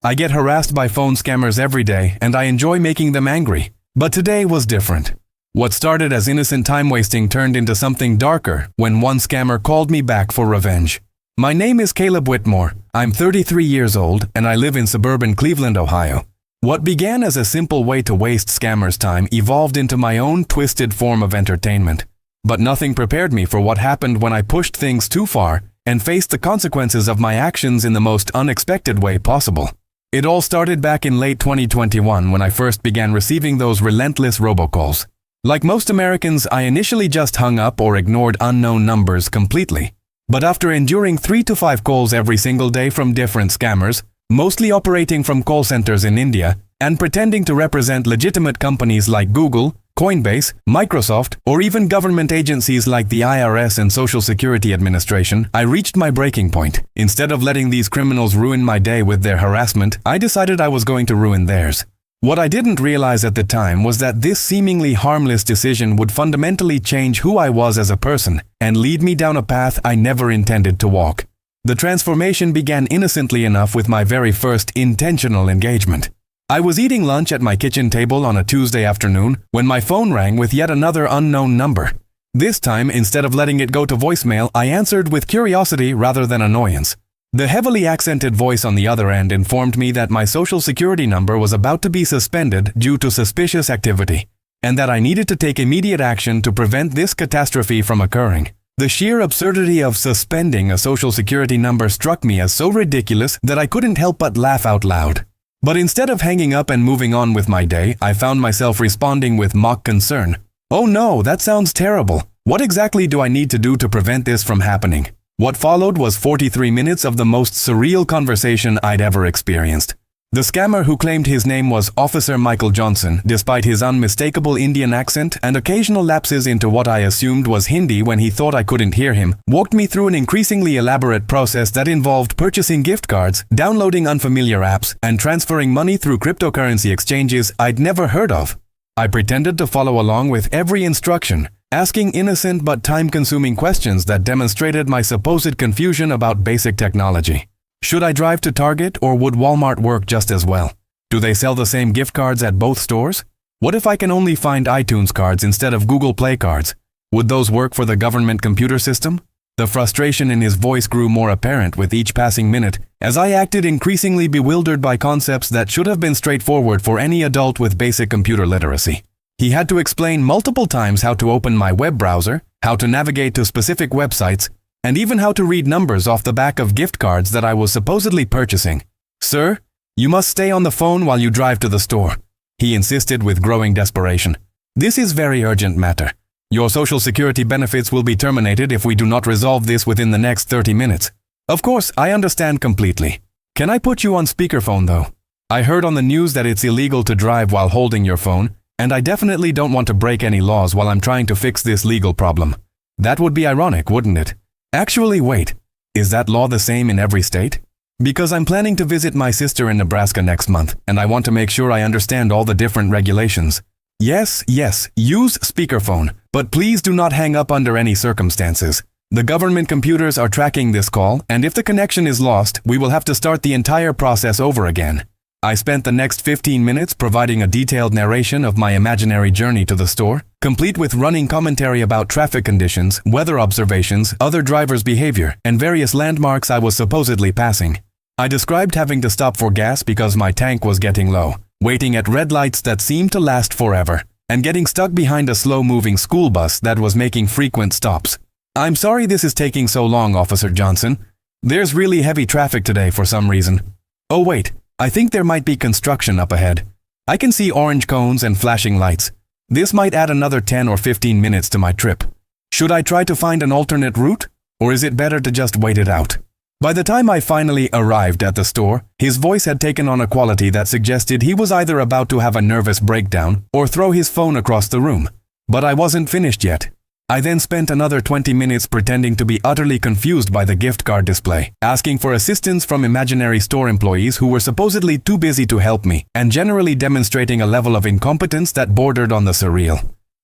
I get harassed by phone scammers every day, and I enjoy making them angry. But today was different. What started as innocent time wasting turned into something darker when one scammer called me back for revenge. My name is Caleb Whitmore. I'm 33 years old, and I live in suburban Cleveland, Ohio. What began as a simple way to waste scammers' time evolved into my own twisted form of entertainment. But nothing prepared me for what happened when I pushed things too far and faced the consequences of my actions in the most unexpected way possible. It all started back in late 2021 when I first began receiving those relentless robocalls. Like most Americans, I initially just hung up or ignored unknown numbers completely. But after enduring 3 to 5 calls every single day from different scammers, mostly operating from call centers in India, and pretending to represent legitimate companies like Google, Coinbase, Microsoft, or even government agencies like the IRS and Social Security Administration, I reached my breaking point. Instead of letting these criminals ruin my day with their harassment, I decided I was going to ruin theirs. What I didn't realize at the time was that this seemingly harmless decision would fundamentally change who I was as a person and lead me down a path I never intended to walk. The transformation began innocently enough with my very first intentional engagement. I was eating lunch at my kitchen table on a Tuesday afternoon when my phone rang with yet another unknown number. This time, instead of letting it go to voicemail, I answered with curiosity rather than annoyance. The heavily accented voice on the other end informed me that my Social Security number was about to be suspended due to suspicious activity, and that I needed to take immediate action to prevent this catastrophe from occurring. The sheer absurdity of suspending a Social Security number struck me as so ridiculous that I couldn't help but laugh out loud. But instead of hanging up and moving on with my day, I found myself responding with mock concern. "Oh no, that sounds terrible. What exactly do I need to do to prevent this from happening?" What followed was 43 minutes of the most surreal conversation I'd ever experienced. The scammer, who claimed his name was Officer Michael Johnson, despite his unmistakable Indian accent and occasional lapses into what I assumed was Hindi when he thought I couldn't hear him, walked me through an increasingly elaborate process that involved purchasing gift cards, downloading unfamiliar apps, and transferring money through cryptocurrency exchanges I'd never heard of. I pretended to follow along with every instruction, asking innocent but time-consuming questions that demonstrated my supposed confusion about basic technology. Should I drive to Target, or would Walmart work just as well? Do they sell the same gift cards at both stores? What if I can only find iTunes cards instead of Google Play cards? Would those work for the government computer system? The frustration in his voice grew more apparent with each passing minute, as I acted increasingly bewildered by concepts that should have been straightforward for any adult with basic computer literacy. He had to explain multiple times how to open my web browser, how to navigate to specific websites, and even how to read numbers off the back of gift cards that I was supposedly purchasing. "Sir, you must stay on the phone while you drive to the store," he insisted with growing desperation. "This is very urgent matter. Your Social Security benefits will be terminated if we do not resolve this within the next 30 minutes. Of course, I understand completely. Can I put you on speakerphone though? I heard on the news that it's illegal to drive while holding your phone, and I definitely don't want to break any laws while I'm trying to fix this legal problem. That would be ironic, wouldn't it? Actually, wait, is that law the same in every state? Because I'm planning to visit my sister in Nebraska next month, and I want to make sure I understand all the different regulations. Yes, use speakerphone, but please do not hang up under any circumstances. The government computers are tracking this call, and if the connection is lost, we will have to start the entire process over again." I spent the next 15 minutes providing a detailed narration of my imaginary journey to the store, complete with running commentary about traffic conditions, weather observations, other drivers' behavior, and various landmarks I was supposedly passing. I described having to stop for gas because my tank was getting low, waiting at red lights that seemed to last forever, and getting stuck behind a slow-moving school bus that was making frequent stops. "I'm sorry this is taking so long, Officer Johnson. There's really heavy traffic today for some reason. Oh wait, I think there might be construction up ahead. I can see orange cones and flashing lights. This might add another 10 or 15 minutes to my trip. Should I try to find an alternate route, or is it better to just wait it out?" By the time I finally arrived at the store, his voice had taken on a quality that suggested he was either about to have a nervous breakdown or throw his phone across the room. But I wasn't finished yet. I then spent another 20 minutes pretending to be utterly confused by the gift card display, asking for assistance from imaginary store employees who were supposedly too busy to help me, and generally demonstrating a level of incompetence that bordered on the surreal.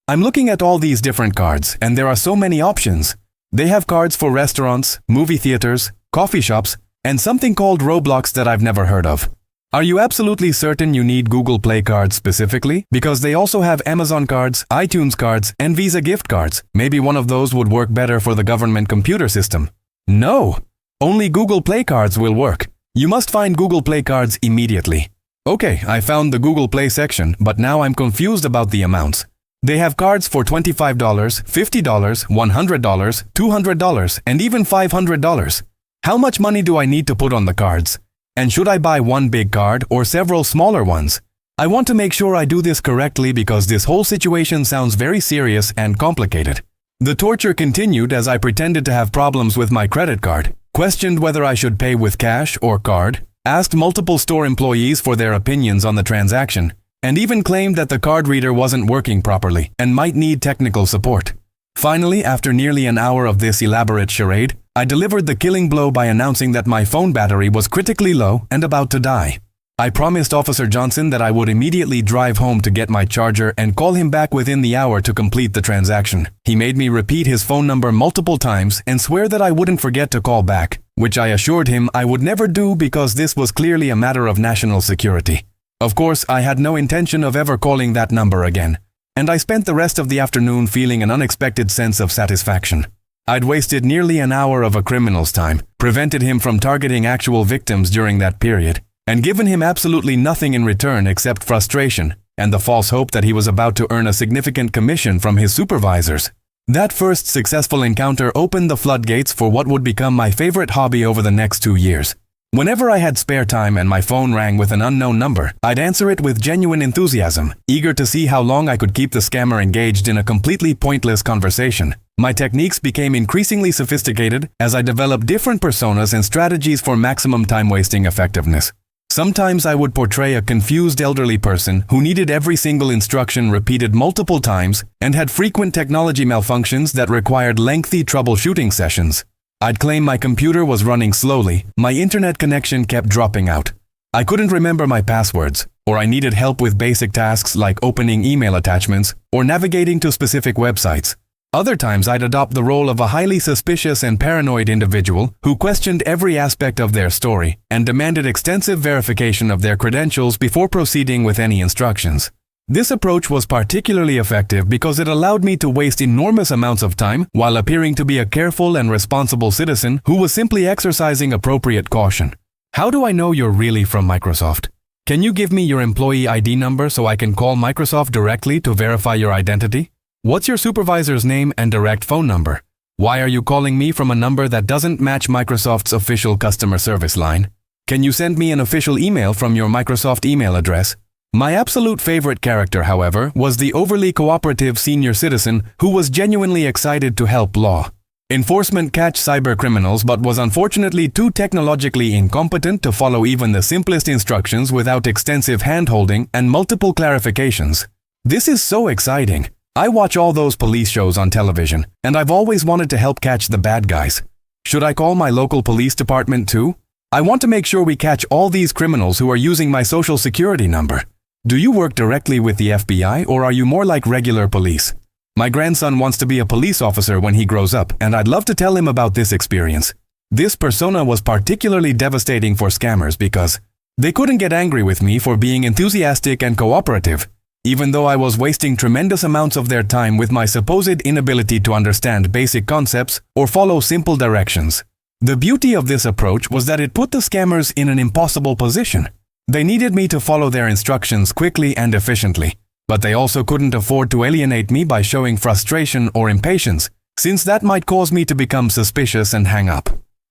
I'm looking at all these different cards, and there are so many options. They have cards for restaurants, movie theaters, coffee shops, and something called Roblox that I've never heard of. Are you absolutely certain you need Google Play cards specifically? Because they also have Amazon cards, iTunes cards, and Visa gift cards. Maybe one of those would work better for the government computer system. No! Only Google Play cards will work. You must find Google Play cards immediately. Okay, I found the Google Play section, but now I'm confused about the amounts. They have cards for $25, $50, $100, $200, and even $500. How much money do I need to put on the cards? And should I buy one big card or several smaller ones? I want to make sure I do this correctly because this whole situation sounds very serious and complicated. The torture continued as I pretended to have problems with my credit card, questioned whether I should pay with cash or card, asked multiple store employees for their opinions on the transaction, and even claimed that the card reader wasn't working properly and might need technical support. Finally, after nearly an hour of this elaborate charade, I delivered the killing blow by announcing that my phone battery was critically low and about to die. I promised Officer Johnson that I would immediately drive home to get my charger and call him back within the hour to complete the transaction. He made me repeat his phone number multiple times and swear that I wouldn't forget to call back, which I assured him I would never do because this was clearly a matter of national security. Of course, I had no intention of ever calling that number again, and I spent the rest of the afternoon feeling an unexpected sense of satisfaction. I'd wasted nearly an hour of a criminal's time, prevented him from targeting actual victims during that period, and given him absolutely nothing in return except frustration and the false hope that he was about to earn a significant commission from his supervisors. That first successful encounter opened the floodgates for what would become my favorite hobby over the next 2 years. Whenever I had spare time and my phone rang with an unknown number, I'd answer it with genuine enthusiasm, eager to see how long I could keep the scammer engaged in a completely pointless conversation. My techniques became increasingly sophisticated as I developed different personas and strategies for maximum time-wasting effectiveness. Sometimes I would portray a confused elderly person who needed every single instruction repeated multiple times and had frequent technology malfunctions that required lengthy troubleshooting sessions. I'd claim my computer was running slowly, my internet connection kept dropping out. I couldn't remember my passwords, or I needed help with basic tasks like opening email attachments or navigating to specific websites. Other times I'd adopt the role of a highly suspicious and paranoid individual who questioned every aspect of their story and demanded extensive verification of their credentials before proceeding with any instructions. This approach was particularly effective because it allowed me to waste enormous amounts of time while appearing to be a careful and responsible citizen who was simply exercising appropriate caution. How do I know you're really from Microsoft? Can you give me your employee ID number so I can call Microsoft directly to verify your identity? What's your supervisor's name and direct phone number? Why are you calling me from a number that doesn't match Microsoft's official customer service line? Can you send me an official email from your Microsoft email address? My absolute favorite character, however, was the overly cooperative senior citizen who was genuinely excited to help law enforcement catch cybercriminals but was unfortunately too technologically incompetent to follow even the simplest instructions without extensive hand-holding and multiple clarifications. This is so exciting. I watch all those police shows on television, and I've always wanted to help catch the bad guys. Should I call my local police department too? I want to make sure we catch all these criminals who are using my social security number. Do you work directly with the FBI or are you more like regular police? My grandson wants to be a police officer when he grows up, and I'd love to tell him about this experience. This persona was particularly devastating for scammers because they couldn't get angry with me for being enthusiastic and cooperative, even though I was wasting tremendous amounts of their time with my supposed inability to understand basic concepts or follow simple directions. The beauty of this approach was that it put the scammers in an impossible position. They needed me to follow their instructions quickly and efficiently, but they also couldn't afford to alienate me by showing frustration or impatience, since that might cause me to become suspicious and hang up.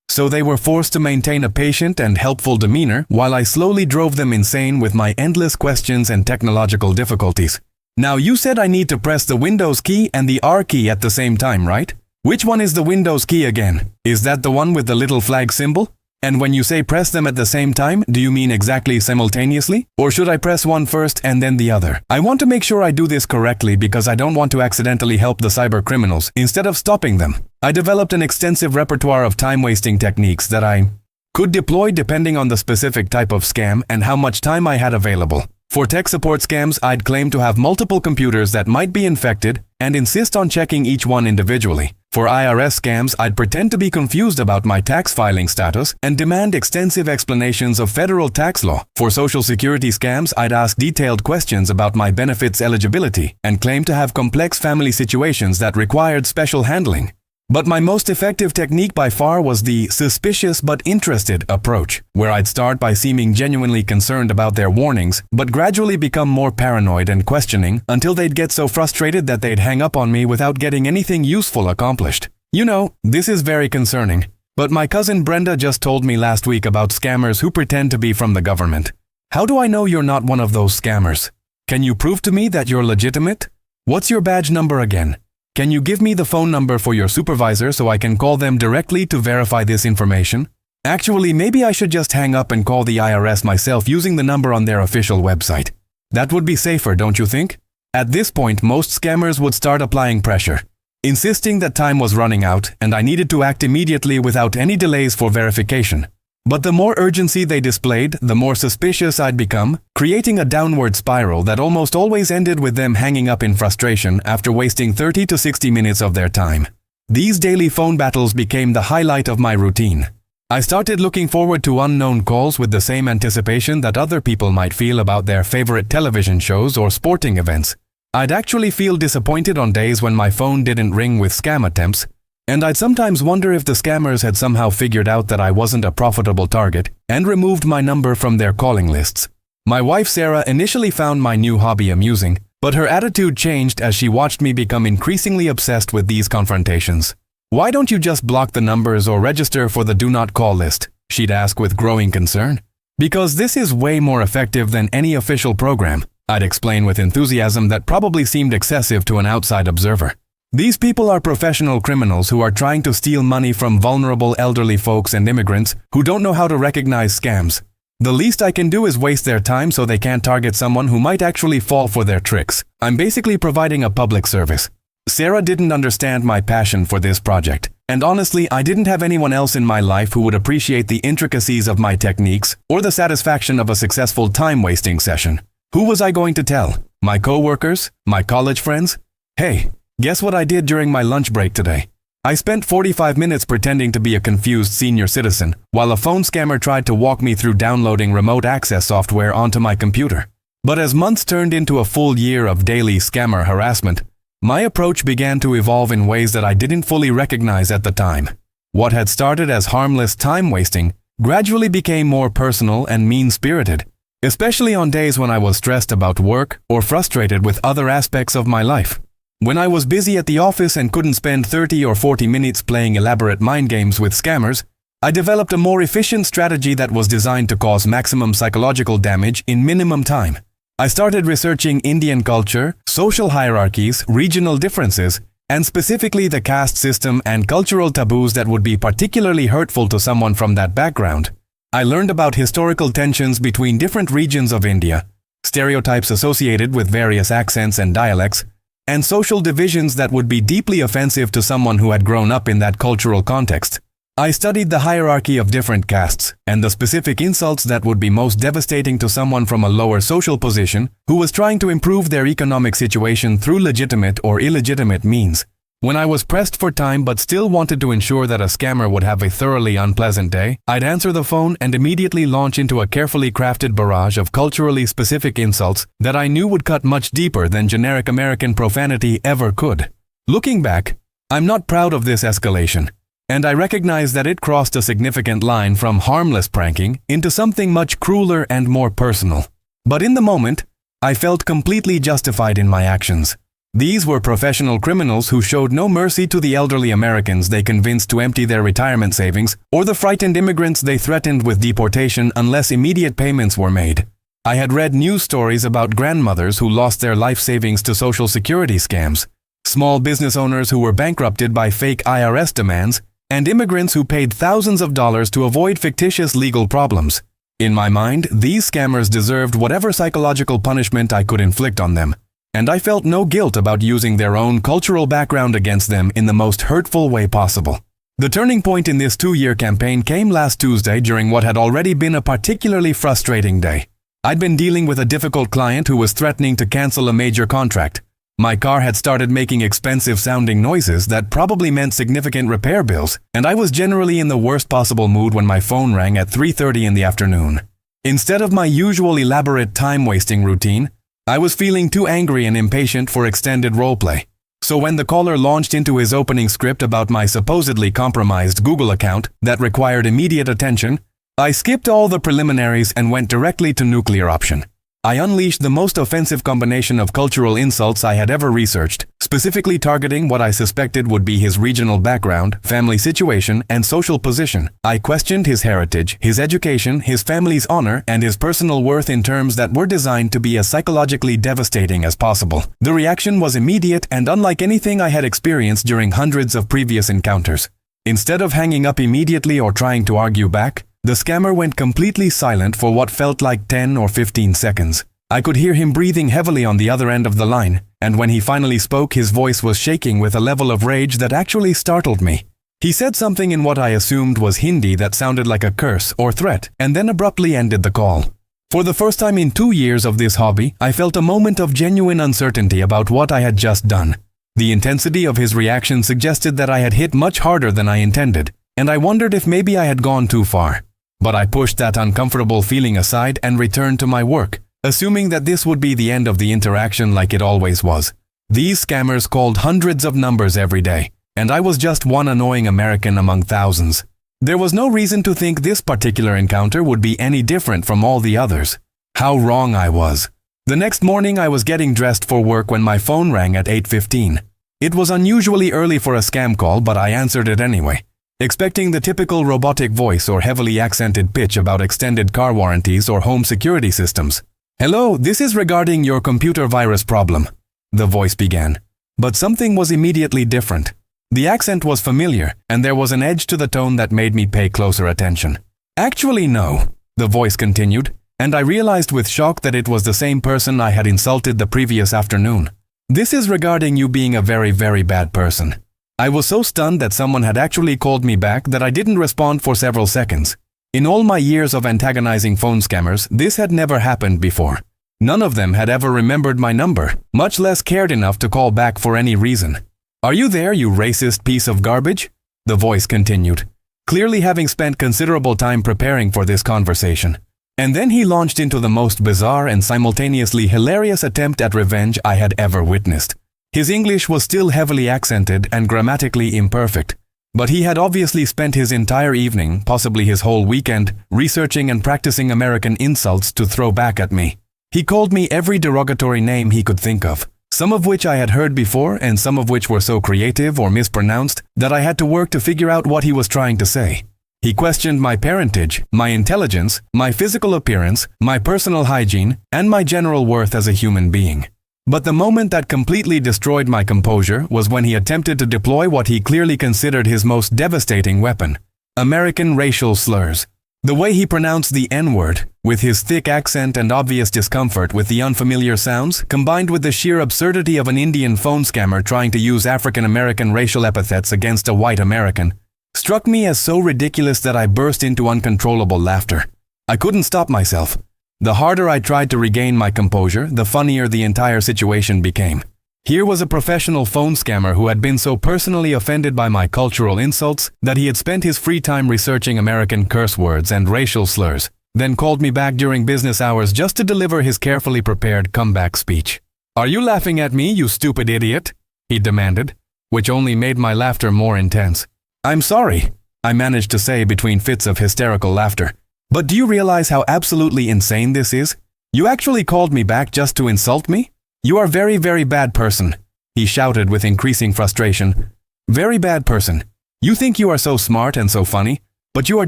So they were forced to maintain a patient and helpful demeanor while I slowly drove them insane with my endless questions and technological difficulties. Now you said I need to press the Windows key and the R key at the same time, right? Which one is the Windows key again? Is that the one with the little flag symbol? And when you say press them at the same time, do you mean exactly simultaneously? Or should I press one first and then the other? I want to make sure I do this correctly because I don't want to accidentally help the cyber criminals instead of stopping them. I developed an extensive repertoire of time-wasting techniques that I could deploy depending on the specific type of scam and how much time I had available. For tech support scams, I'd claim to have multiple computers that might be infected and insist on checking each one individually. For IRS scams, I'd pretend to be confused about my tax filing status and demand extensive explanations of federal tax law. For Social Security scams, I'd ask detailed questions about my benefits eligibility and claim to have complex family situations that required special handling. But my most effective technique by far was the suspicious but interested approach, where I'd start by seeming genuinely concerned about their warnings, but gradually become more paranoid and questioning until they'd get so frustrated that they'd hang up on me without getting anything useful accomplished. You know, this is very concerning. But my cousin Brenda just told me last week about scammers who pretend to be from the government. How do I know you're not one of those scammers? Can you prove to me that you're legitimate? What's your badge number again? Can you give me the phone number for your supervisor so I can call them directly to verify this information? Actually, maybe I should just hang up and call the IRS myself using the number on their official website. That would be safer, don't you think? At this point, most scammers would start applying pressure, insisting that time was running out and I needed to act immediately without any delays for verification. But the more urgency they displayed, the more suspicious I'd become, creating a downward spiral that almost always ended with them hanging up in frustration after wasting 30 to 60 minutes of their time. These daily phone battles became the highlight of my routine. I started looking forward to unknown calls with the same anticipation that other people might feel about their favorite television shows or sporting events. I'd actually feel disappointed on days when my phone didn't ring with scam attempts, and I'd sometimes wonder if the scammers had somehow figured out that I wasn't a profitable target and removed my number from their calling lists. My wife Sarah initially found my new hobby amusing, but her attitude changed as she watched me become increasingly obsessed with these confrontations. "Why don't you just block the numbers or register for the do not call list?" she'd ask with growing concern. "Because this is way more effective than any official program," I'd explain with enthusiasm that probably seemed excessive to an outside observer. These people are professional criminals who are trying to steal money from vulnerable elderly folks and immigrants who don't know how to recognize scams. The least I can do is waste their time so they can't target someone who might actually fall for their tricks. I'm basically providing a public service. Sarah didn't understand my passion for this project, and honestly, I didn't have anyone else in my life who would appreciate the intricacies of my techniques or the satisfaction of a successful time-wasting session. Who was I going to tell? My coworkers? My college friends? Hey, guess what I did during my lunch break today? I spent 45 minutes pretending to be a confused senior citizen, while a phone scammer tried to walk me through downloading remote access software onto my computer. But as months turned into a full year of daily scammer harassment, my approach began to evolve in ways that I didn't fully recognize at the time. What had started as harmless time wasting gradually became more personal and mean-spirited, especially on days when I was stressed about work or frustrated with other aspects of my life. When I was busy at the office and couldn't spend 30 or 40 minutes playing elaborate mind games with scammers, I developed a more efficient strategy that was designed to cause maximum psychological damage in minimum time. I started researching Indian culture, social hierarchies, regional differences, and specifically the caste system and cultural taboos that would be particularly hurtful to someone from that background. I learned about historical tensions between different regions of India, stereotypes associated with various accents and dialects, and social divisions that would be deeply offensive to someone who had grown up in that cultural context. I studied the hierarchy of different castes and the specific insults that would be most devastating to someone from a lower social position who was trying to improve their economic situation through legitimate or illegitimate means. When I was pressed for time but still wanted to ensure that a scammer would have a thoroughly unpleasant day, I'd answer the phone and immediately launch into a carefully crafted barrage of culturally specific insults that I knew would cut much deeper than generic American profanity ever could. Looking back, I'm not proud of this escalation, and I recognize that it crossed a significant line from harmless pranking into something much crueler and more personal. But in the moment, I felt completely justified in my actions. These were professional criminals who showed no mercy to the elderly Americans they convinced to empty their retirement savings or the frightened immigrants they threatened with deportation unless immediate payments were made. I had read news stories about grandmothers who lost their life savings to Social Security scams, small business owners who were bankrupted by fake IRS demands, and immigrants who paid thousands of dollars to avoid fictitious legal problems. In my mind, these scammers deserved whatever psychological punishment I could inflict on them, and I felt no guilt about using their own cultural background against them in the most hurtful way possible. The turning point in this 2-year campaign came last Tuesday during what had already been a particularly frustrating day. I'd been dealing with a difficult client who was threatening to cancel a major contract, My car had started making expensive-sounding noises that probably meant significant repair bills, and I was generally in the worst possible mood when my phone rang at 3:30 in the afternoon. Instead of my usual elaborate time-wasting routine, I was feeling too angry and impatient for extended roleplay. So when the caller launched into his opening script about my supposedly compromised Google account that required immediate attention, I skipped all the preliminaries and went directly to nuclear option. I unleashed the most offensive combination of cultural insults I had ever researched, specifically targeting what I suspected would be his regional background, family situation, and social position. I questioned his heritage, his education, his family's honor, and his personal worth in terms that were designed to be as psychologically devastating as possible. The reaction was immediate and unlike anything I had experienced during hundreds of previous encounters. Instead of hanging up immediately or trying to argue back, the scammer went completely silent for what felt like 10 or 15 seconds. I could hear him breathing heavily on the other end of the line, and when he finally spoke, his voice was shaking with a level of rage that actually startled me. He said something in what I assumed was Hindi that sounded like a curse or threat, and then abruptly ended the call. For the first time in 2 years of this hobby, I felt a moment of genuine uncertainty about what I had just done. The intensity of his reaction suggested that I had hit much harder than I intended, and I wondered if maybe I had gone too far. But I pushed that uncomfortable feeling aside and returned to my work, assuming that this would be the end of the interaction like it always was. These scammers called hundreds of numbers every day, and I was just one annoying American among thousands. There was no reason to think this particular encounter would be any different from all the others. How wrong I was. The next morning I was getting dressed for work when my phone rang at 8:15. It was unusually early for a scam call, but I answered it anyway, expecting the typical robotic voice or heavily accented pitch about extended car warranties or home security systems. "Hello, this is regarding your computer virus problem," the voice began. But something was immediately different. The accent was familiar, and there was an edge to the tone that made me pay closer attention. "Actually, no," the voice continued, and I realized with shock that it was the same person I had insulted the previous afternoon. "This is regarding you being a very, very bad person." I was so stunned that someone had actually called me back that I didn't respond for several seconds. In all my years of antagonizing phone scammers, this had never happened before. None of them had ever remembered my number, much less cared enough to call back for any reason. "Are you there, you racist piece of garbage?" the voice continued, clearly having spent considerable time preparing for this conversation. And then he launched into the most bizarre and simultaneously hilarious attempt at revenge I had ever witnessed. His English was still heavily accented and grammatically imperfect, but he had obviously spent his entire evening, possibly his whole weekend, researching and practicing American insults to throw back at me. He called me every derogatory name he could think of, some of which I had heard before and some of which were so creative or mispronounced that I had to work to figure out what he was trying to say. He questioned my parentage, my intelligence, my physical appearance, my personal hygiene, and my general worth as a human being. But the moment that completely destroyed my composure was when he attempted to deploy what he clearly considered his most devastating weapon: American racial slurs. The way he pronounced the N-word, with his thick accent and obvious discomfort with the unfamiliar sounds, combined with the sheer absurdity of an Indian phone scammer trying to use African-American racial epithets against a white American, struck me as so ridiculous that I burst into uncontrollable laughter. I couldn't stop myself. The harder I tried to regain my composure, the funnier the entire situation became. Here was a professional phone scammer who had been so personally offended by my cultural insults that he had spent his free time researching American curse words and racial slurs, then called me back during business hours just to deliver his carefully prepared comeback speech. "Are you laughing at me, you stupid idiot?" he demanded, which only made my laughter more intense. "I'm sorry," I managed to say between fits of hysterical laughter. "But do you realize how absolutely insane this is? You actually called me back just to insult me? You are very, very bad person," he shouted with increasing frustration. "Very bad person. You think you are so smart and so funny, but you are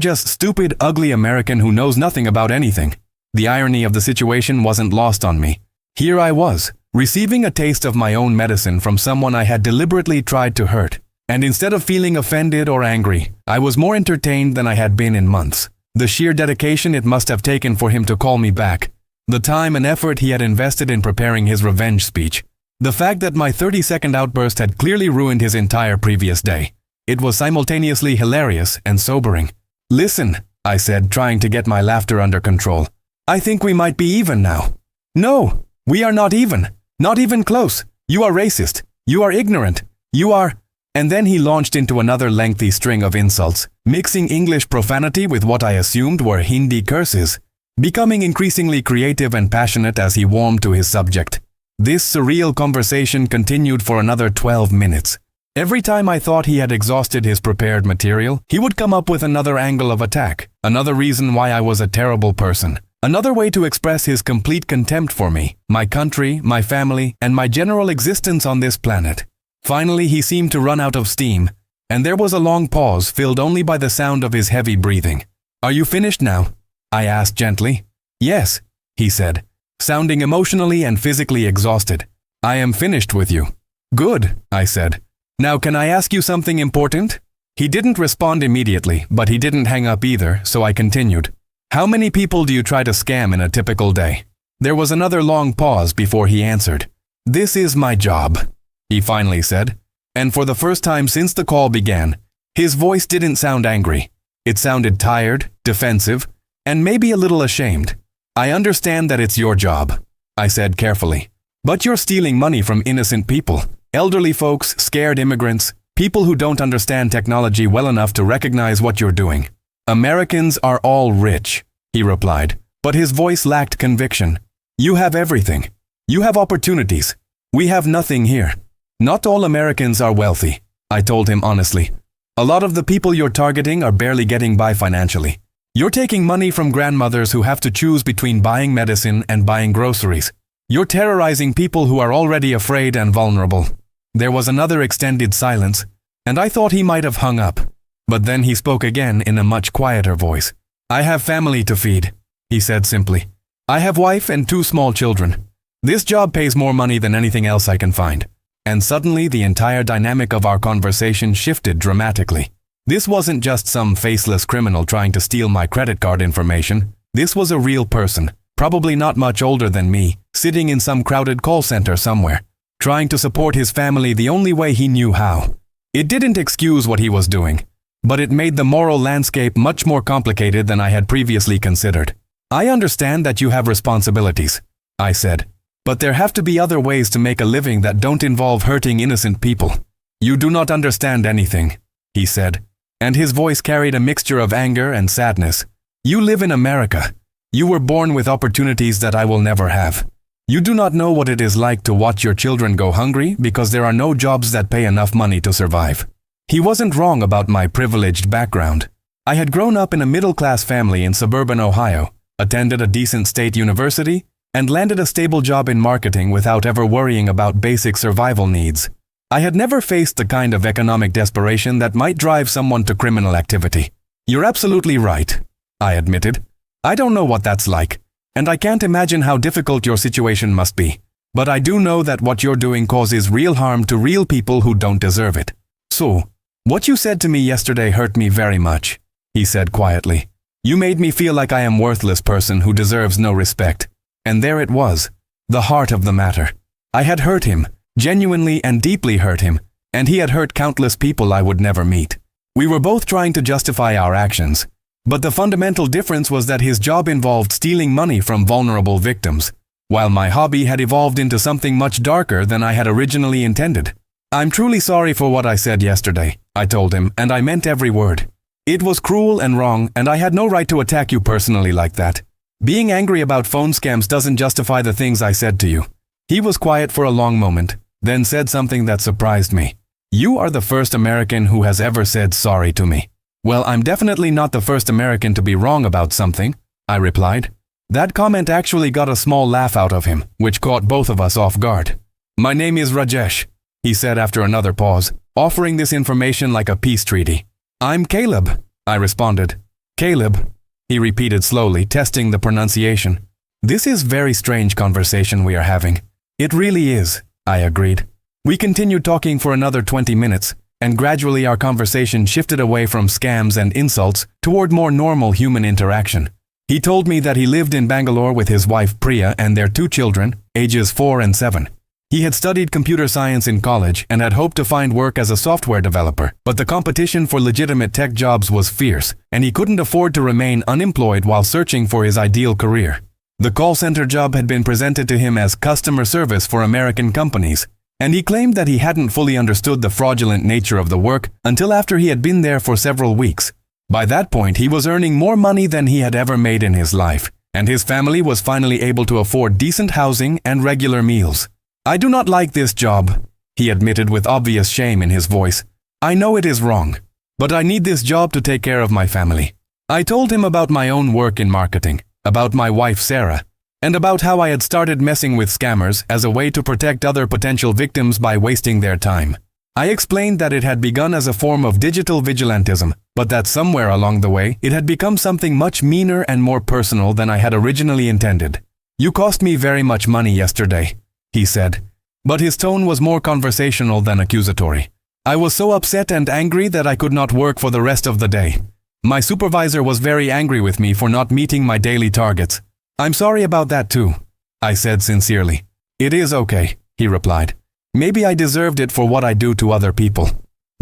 just stupid, ugly American who knows nothing about anything." The irony of the situation wasn't lost on me. Here I was, receiving a taste of my own medicine from someone I had deliberately tried to hurt. And instead of feeling offended or angry, I was more entertained than I had been in months. The sheer dedication it must have taken for him to call me back, the time and effort he had invested in preparing his revenge speech, the fact that my 30-second outburst had clearly ruined his entire previous day. It was simultaneously hilarious and sobering. "Listen," I said, trying to get my laughter under control. "I think we might be even now." "No, we are not even. Not even close. You are racist. You are ignorant. You are... And then he launched into another lengthy string of insults, mixing English profanity with what I assumed were Hindi curses, becoming increasingly creative and passionate as he warmed to his subject. This surreal conversation continued for another 12 minutes. Every time I thought he had exhausted his prepared material, he would come up with another angle of attack, another reason why I was a terrible person, another way to express his complete contempt for me, my country, my family, and my general existence on this planet. Finally, he seemed to run out of steam, and there was a long pause filled only by the sound of his heavy breathing. "Are you finished now?" I asked gently. "Yes," he said, sounding emotionally and physically exhausted. "I am finished with you." "Good," I said. "Now can I ask you something important?" He didn't respond immediately, but he didn't hang up either, so I continued. "How many people do you try to scam in a typical day?" There was another long pause before he answered. "This is my job," he finally said, and for the first time since the call began, his voice didn't sound angry. It sounded tired, defensive, and maybe a little ashamed. "I understand that it's your job," I said carefully, "but you're stealing money from innocent people, elderly folks, scared immigrants, people who don't understand technology well enough to recognize what you're doing." "Americans are all rich," he replied, but his voice lacked conviction. "You have everything. You have opportunities. We have nothing here." "Not all Americans are wealthy," I told him honestly. "A lot of the people you're targeting are barely getting by financially. You're taking money from grandmothers who have to choose between buying medicine and buying groceries. You're terrorizing people who are already afraid and vulnerable." There was another extended silence, and I thought he might have hung up. But then he spoke again in a much quieter voice. "I have family to feed," he said simply. "I have wife and 2 small children. This job pays more money than anything else I can find." And suddenly the entire dynamic of our conversation shifted dramatically. This wasn't just some faceless criminal trying to steal my credit card information. This was a real person, probably not much older than me, sitting in some crowded call center somewhere, trying to support his family the only way he knew how. It didn't excuse what he was doing, but it made the moral landscape much more complicated than I had previously considered. "I understand that you have responsibilities," I said. "But there have to be other ways to make a living that don't involve hurting innocent people." "You do not understand anything," he said, and his voice carried a mixture of anger and sadness. "You live in America. You were born with opportunities that I will never have. You do not know what it is like to watch your children go hungry because there are no jobs that pay enough money to survive." He wasn't wrong about my privileged background. I had grown up in a middle-class family in suburban Ohio, attended a decent state university, and landed a stable job in marketing without ever worrying about basic survival needs. I had never faced the kind of economic desperation that might drive someone to criminal activity. "You're absolutely right," I admitted. "I don't know what that's like, and I can't imagine how difficult your situation must be. But I do know that what you're doing causes real harm to real people who don't deserve it. So, what you said to me yesterday hurt me very much," he said quietly. "You made me feel like I am a worthless person who deserves no respect." And there it was, the heart of the matter. I had hurt him, genuinely and deeply hurt him, and he had hurt countless people I would never meet. We were both trying to justify our actions, but the fundamental difference was that his job involved stealing money from vulnerable victims, while my hobby had evolved into something much darker than I had originally intended. "I'm truly sorry for what I said yesterday," I told him, and I meant every word. "It was cruel and wrong, and I had no right to attack you personally like that. Being angry about phone scams doesn't justify the things I said to you." He was quiet for a long moment, then said something that surprised me. "You are the first American who has ever said sorry to me." "Well, I'm definitely not the first American to be wrong about something," I replied. That comment actually got a small laugh out of him, which caught both of us off guard. "My name is Rajesh," he said after another pause, offering this information like a peace treaty. "I'm Caleb," I responded. "Caleb," he repeated slowly, testing the pronunciation. "This is very strange conversation we are having." "It really is," I agreed. We continued talking for another 20 minutes, and gradually our conversation shifted away from scams and insults toward more normal human interaction. He told me that he lived in Bangalore with his wife Priya and their 2 children, ages 4 and 7. He had studied computer science in college and had hoped to find work as a software developer, but the competition for legitimate tech jobs was fierce, and he couldn't afford to remain unemployed while searching for his ideal career. The call center job had been presented to him as customer service for American companies, And he claimed that he hadn't fully understood the fraudulent nature of the work until after he had been there for several weeks. By that point, he was earning more money than he had ever made in his life, and his family was finally able to afford decent housing and regular meals. "I do not like this job," he admitted with obvious shame in his voice. "I know it is wrong, but I need this job to take care of my family." I told him about my own work in marketing, about my wife Sarah, and about how I had started messing with scammers as a way to protect other potential victims by wasting their time. I explained that it had begun as a form of digital vigilantism, but that somewhere along the way it had become something much meaner and more personal than I had originally intended. "You cost me very much money yesterday," he said, but his tone was more conversational than accusatory. "I was so upset and angry that I could not work for the rest of the day. My supervisor was very angry with me for not meeting my daily targets. I'm sorry about that too," I said sincerely. "It is okay," he replied. "Maybe I deserved it for what I do to other people."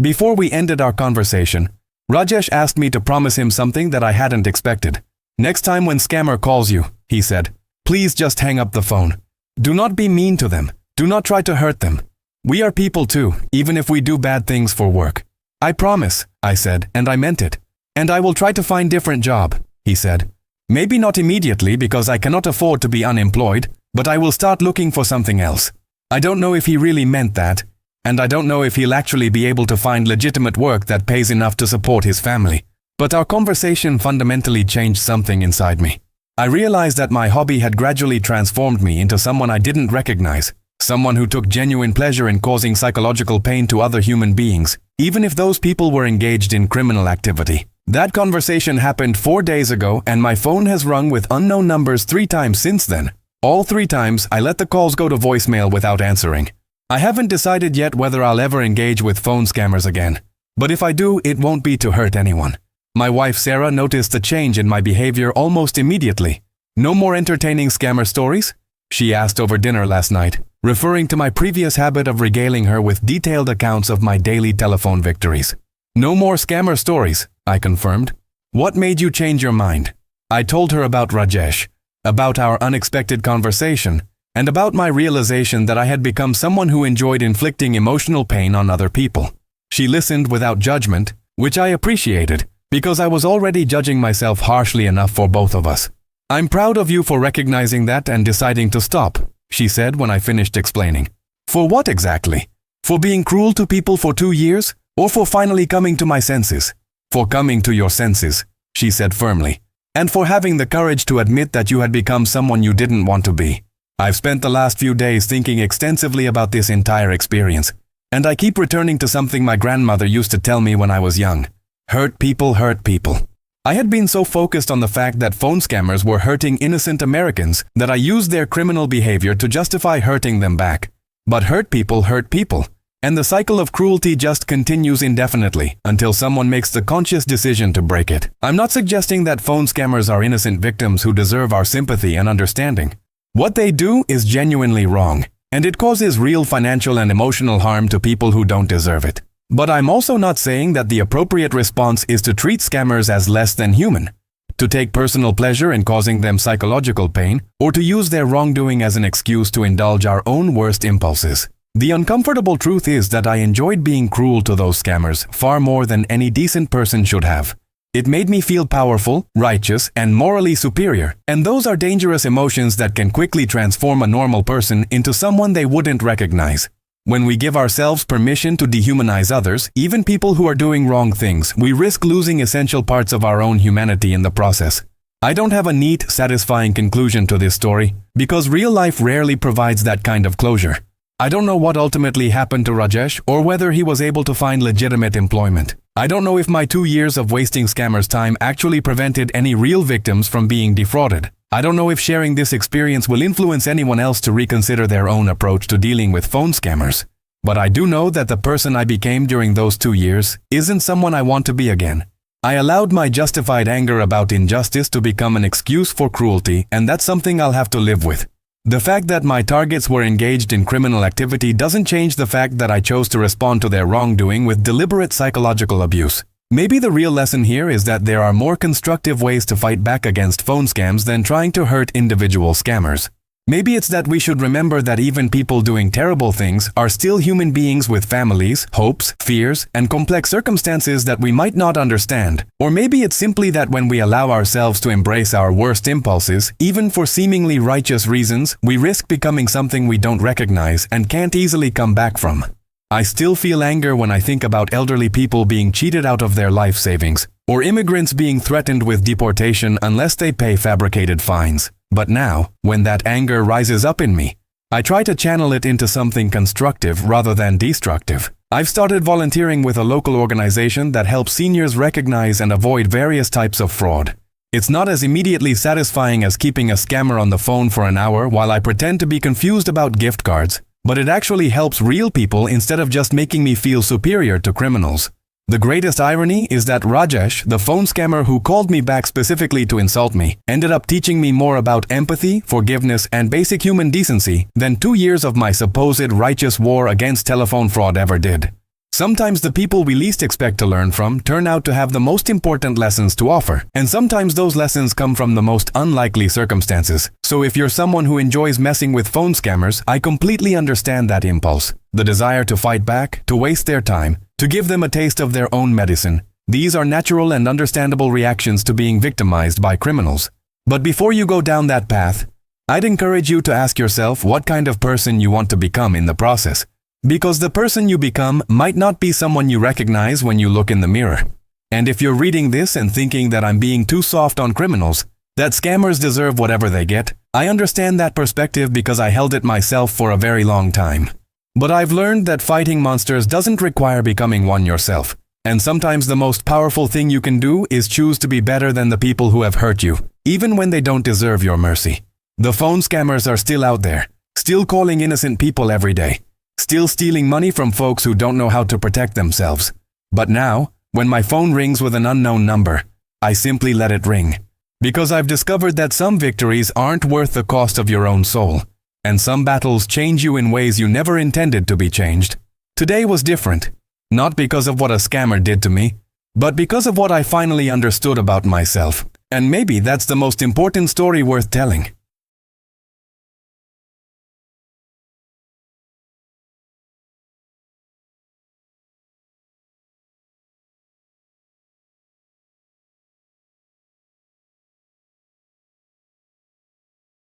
Before we ended our conversation, Rajesh asked me to promise him something that I hadn't expected. "Next time when scammer calls you," he said, "please just hang up the phone. Do not be mean to them. Do not try to hurt them. We are people too, even if we do bad things for work." "I promise," I said, and I meant it. "And I will try to find different job," he said. "Maybe not immediately because I cannot afford to be unemployed, but I will start looking for something else." I don't know if he really meant that, and I don't know if he'll actually be able to find legitimate work that pays enough to support his family. But our conversation fundamentally changed something inside me. I realized that my hobby had gradually transformed me into someone I didn't recognize, someone who took genuine pleasure in causing psychological pain to other human beings, even if those people were engaged in criminal activity. That conversation happened 4 days ago, and my phone has rung with unknown numbers 3 times since then. All 3 times, I let the calls go to voicemail without answering. I haven't decided yet whether I'll ever engage with phone scammers again. But if I do, it won't be to hurt anyone. My wife Sarah noticed the change in my behavior almost immediately. "No more entertaining scammer stories?" she asked over dinner last night, referring to my previous habit of regaling her with detailed accounts of my daily telephone victories. "No more scammer stories," I confirmed. "What made you change your mind?" I told her about Rajesh, about our unexpected conversation, and about my realization that I had become someone who enjoyed inflicting emotional pain on other people. She listened without judgment, which I appreciated, because I was already judging myself harshly enough for both of us. "I'm proud of you for recognizing that and deciding to stop," she said when I finished explaining. "For what exactly? For being cruel to people for 2 years? Or for finally coming to my senses?" "For coming to your senses," she said firmly. "And for having the courage to admit that you had become someone you didn't want to be." I've spent the last few days thinking extensively about this entire experience, and I keep returning to something my grandmother used to tell me when I was young. Hurt people hurt people. I had been so focused on the fact that phone scammers were hurting innocent Americans that I used their criminal behavior to justify hurting them back. But hurt people, and the cycle of cruelty just continues indefinitely until someone makes the conscious decision to break it. I'm not suggesting that phone scammers are innocent victims who deserve our sympathy and understanding. What they do is genuinely wrong, and it causes real financial and emotional harm to people who don't deserve it. But I'm also not saying that the appropriate response is to treat scammers as less than human, to take personal pleasure in causing them psychological pain, or to use their wrongdoing as an excuse to indulge our own worst impulses. The uncomfortable truth is that I enjoyed being cruel to those scammers far more than any decent person should have. It made me feel powerful, righteous, and morally superior, and those are dangerous emotions that can quickly transform a normal person into someone they wouldn't recognize. When we give ourselves permission to dehumanize others, even people who are doing wrong things, we risk losing essential parts of our own humanity in the process. I don't have a neat, satisfying conclusion to this story, because real life rarely provides that kind of closure. I don't know what ultimately happened to Rajesh or whether he was able to find legitimate employment. I don't know if my 2 years of wasting scammers' time actually prevented any real victims from being defrauded. I don't know if sharing this experience will influence anyone else to reconsider their own approach to dealing with phone scammers. But I do know that the person I became during those 2 years isn't someone I want to be again. I allowed my justified anger about injustice to become an excuse for cruelty, and that's something I'll have to live with. The fact that my targets were engaged in criminal activity doesn't change the fact that I chose to respond to their wrongdoing with deliberate psychological abuse. Maybe the real lesson here is that there are more constructive ways to fight back against phone scams than trying to hurt individual scammers. Maybe it's that we should remember that even people doing terrible things are still human beings with families, hopes, fears, and complex circumstances that we might not understand. Or maybe it's simply that when we allow ourselves to embrace our worst impulses, even for seemingly righteous reasons, we risk becoming something we don't recognize and can't easily come back from. I still feel anger when I think about elderly people being cheated out of their life savings, or immigrants being threatened with deportation unless they pay fabricated fines. But now, when that anger rises up in me, I try to channel it into something constructive rather than destructive. I've started volunteering with a local organization that helps seniors recognize and avoid various types of fraud. It's not as immediately satisfying as keeping a scammer on the phone for an hour while I pretend to be confused about gift cards, but it actually helps real people instead of just making me feel superior to criminals. The greatest irony is that Rajesh, the phone scammer who called me back specifically to insult me, ended up teaching me more about empathy, forgiveness, and basic human decency than 2 years of my supposed righteous war against telephone fraud ever did. Sometimes the people we least expect to learn from turn out to have the most important lessons to offer, and sometimes those lessons come from the most unlikely circumstances. So if you're someone who enjoys messing with phone scammers, I completely understand that impulse. The desire to fight back, to waste their time, to give them a taste of their own medicine. These are natural and understandable reactions to being victimized by criminals. But before you go down that path, I'd encourage you to ask yourself what kind of person you want to become in the process. Because the person you become might not be someone you recognize when you look in the mirror. And if you're reading this and thinking that I'm being too soft on criminals, that scammers deserve whatever they get, I understand that perspective because I held it myself for a very long time. But I've learned that fighting monsters doesn't require becoming one yourself. And sometimes the most powerful thing you can do is choose to be better than the people who have hurt you, even when they don't deserve your mercy. The phone scammers are still out there, still calling innocent people every day, still stealing money from folks who don't know how to protect themselves. But now, when my phone rings with an unknown number, I simply let it ring. Because I've discovered that some victories aren't worth the cost of your own soul. And some battles change you in ways you never intended to be changed. Today was different, not because of what a scammer did to me, but because of what I finally understood about myself. And maybe that's the most important story worth telling.